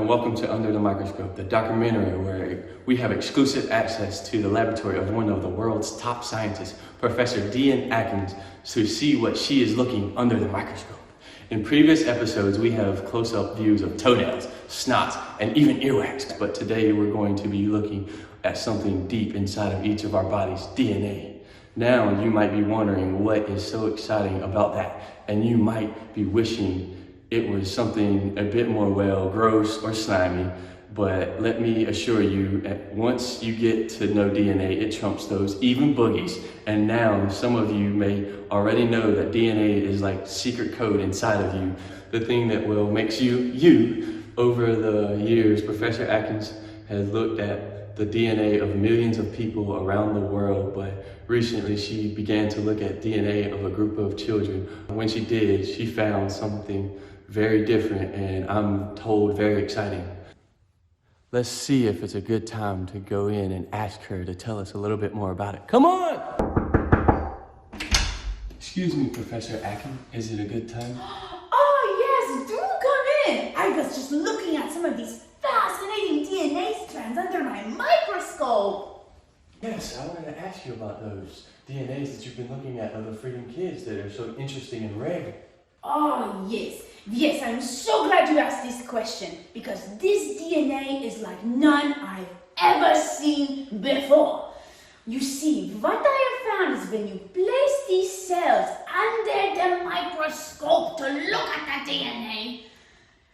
and welcome to Under the Microscope, the documentary where we have exclusive access to the laboratory of one of the world's top scientists, Professor Deanne Atkins, to see what she is looking under the microscope. In previous episodes, we have close-up views of toenails, snots, and even earwax, but today we're going to be looking at something deep inside of each of our bodies, DNA. Now, you might be wondering what is so exciting about that, and you might be wishing it was something a bit more, well, gross or slimy, but let me assure you, once you get to know DNA, it trumps those, even boogies. And now some of you may already know that DNA is like secret code inside of you, the thing that will makes you, you. Over the years, Professor Atkins has looked at the DNA of millions of people around the world, but recently she began to look at DNA of a group of children. When she did, she found something very different, and I'm told very exciting. Let's see if it's a good time to go in and ask her to tell us a little bit more about it. Come on! Excuse me, Professor Atkins, is it a good time? Oh yes, do come in! I was just looking at some of these fascinating DNA strands under my microscope. Yes, I wanted to ask you about those DNAs that you've been looking at of the Freedom Kids that are so interesting and rare. Oh yes, I'm so glad you asked this question because this DNA is like none I've ever seen before. You see, what I have found is when you place these cells under the microscope to look at the DNA,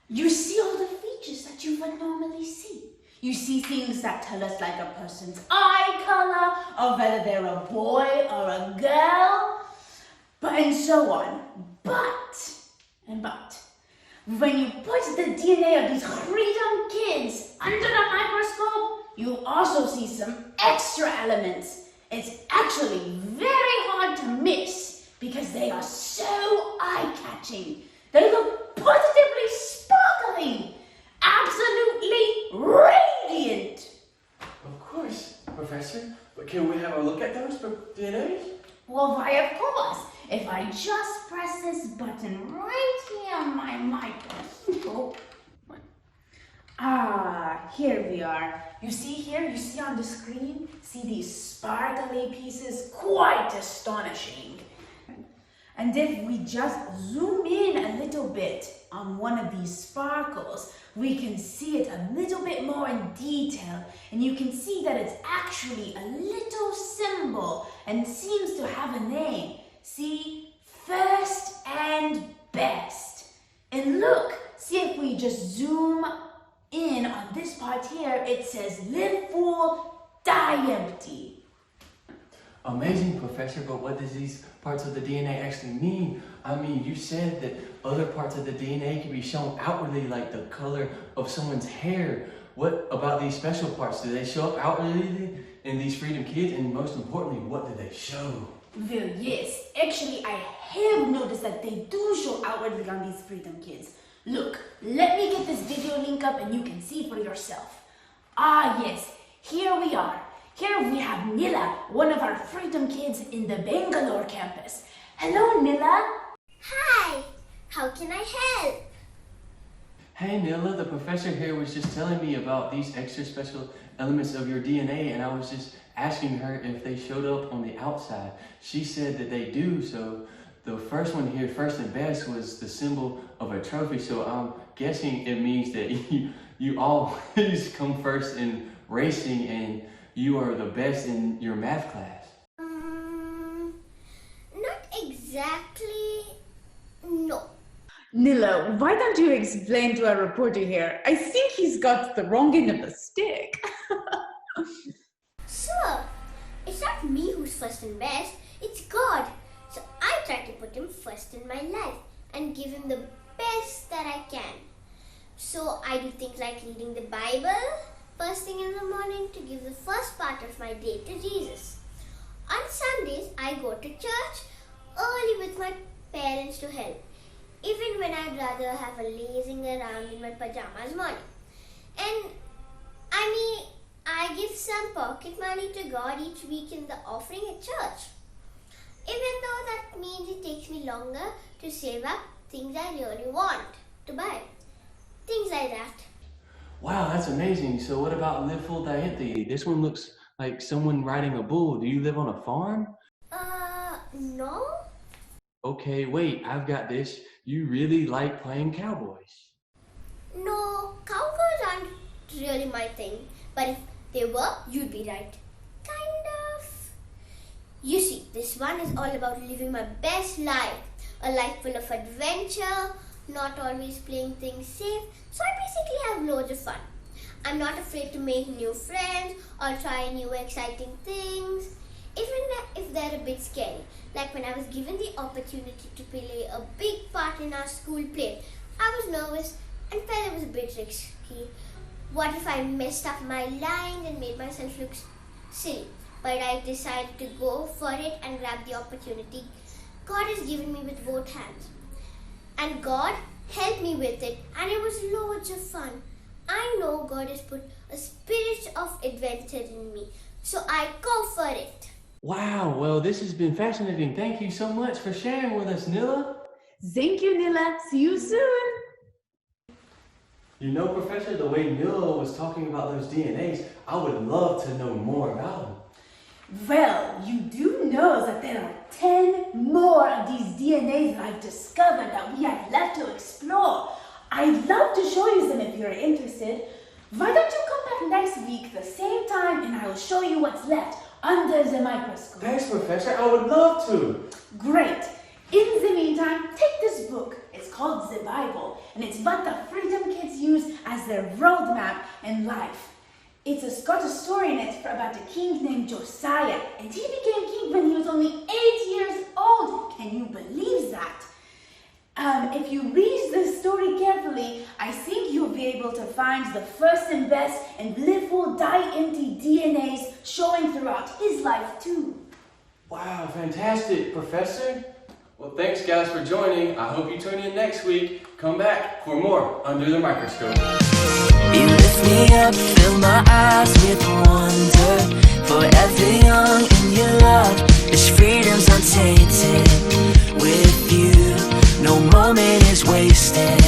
you see all the features that you would normally see. You see things that tell us like a person's eye color, or whether they're a boy or a girl, and so on. But, when you put the DNA of these Freedom Kids under the microscope, you also see some extra elements. It's actually very hard to miss because they are so eye-catching. They look positively sparkling, absolutely radiant. Of course, Professor, but can we have a look at those DNAs? Well, why, of course. If I just press this button right here on my microscope. Here we are. You see here, you see on the screen, see these sparkly pieces? Quite astonishing. And if we just zoom in a little bit on one of these sparkles, we can see it a little bit more in detail, and you can see that it's actually a little symbol and seems to have a name. See, first and best. And look, see if we just zoom in on this part here, it says live full, die empty. Amazing, Professor, but what does these parts of the DNA actually mean? I mean, you said that other parts of the DNA can be shown outwardly, like the color of someone's hair. What about these special parts? Do they show up outwardly in these Freedom Kids? And most importantly, what do they show? Well, yes. Actually, I have noticed that they do show outwardly on these Freedom Kids. Look, let me get this video link up and you can see for yourself. Yes, here we are. Here we have Nila, one of our Freedom Kids in the Bangalore campus. Hello, Nila. Hi, how can I help? Hey Nila, the professor here was just telling me about these extra special elements of your DNA, and I was just asking her if they showed up on the outside. She said that they do, so the first one here, first and best, was the symbol of a trophy, so I'm guessing it means that you always come first in racing and you are the best in your math class. Not exactly, no. Nila, why don't you explain to our reporter here? I think he's got the wrong end of the stick. Sir, it's not me who's first and best, it's God. So I try to put him first in my life and give him the best that I can. So I do things like reading the Bible first thing in the morning to give the first part of my day to Jesus. On Sundays, I go to church early with my parents to help, even when I'd rather have a lazing around in my pajamas morning. And I give some pocket money to God each week in the offering at church. Even though that means it takes me longer to save up things I really want to buy. Things like that. Wow, that's amazing. So what about Live Full Dianthe? This one looks like someone riding a bull. Do you live on a farm? No. Okay, wait, I've got this. You really like playing cowboys. No, cowgirls aren't really my thing. But if they were, you'd be right. Kind of. You see, this one is all about living my best life. A life full of adventure, not always playing things safe. So I basically have loads of fun. I'm not afraid to make new friends or try new exciting things, even if they're a bit scary. Like when I was given the opportunity to play a big part in our school play, I was nervous and felt it was a bit risky. What if I messed up my lines and made myself look silly? But I decided to go for it and grab the opportunity God has given me with both hands. And God helped me with it, and it was loads of fun. I know God has put a spirit of adventure in me, so I go for it. Wow, well, this has been fascinating. Thank you so much for sharing with us, Nilla. Thank you, Nilla. See you soon. You know, Professor, the way Nilla was talking about those DNAs, I would love to know more about them. Well, you do know that there are 10 more of these DNAs that I've discovered that we have left to explore. I'd love to show you them if you're interested. Why don't you come back next week the same time and I will show you what's left under the microscope. Thanks, Professor. I would love to. Great. In the meantime, take this book. It's called the Bible, and it's what the Freedom Kids use as their roadmap in life. It's got a story in it about a king named Josiah, and he became king when he was only 8 years old. Can you believe that? If you read the story carefully, I think you'll be able to find the first and best and Live Full Dianthe DNAs showing throughout his life too. Wow, fantastic, Professor. Well, thanks guys for joining. I hope you tune in next week. Come back for more Under the Microscope. You lift me up, fill my eyes with wonder. Forever young in your love, this freedom's untainted. With you, no moment is wasted.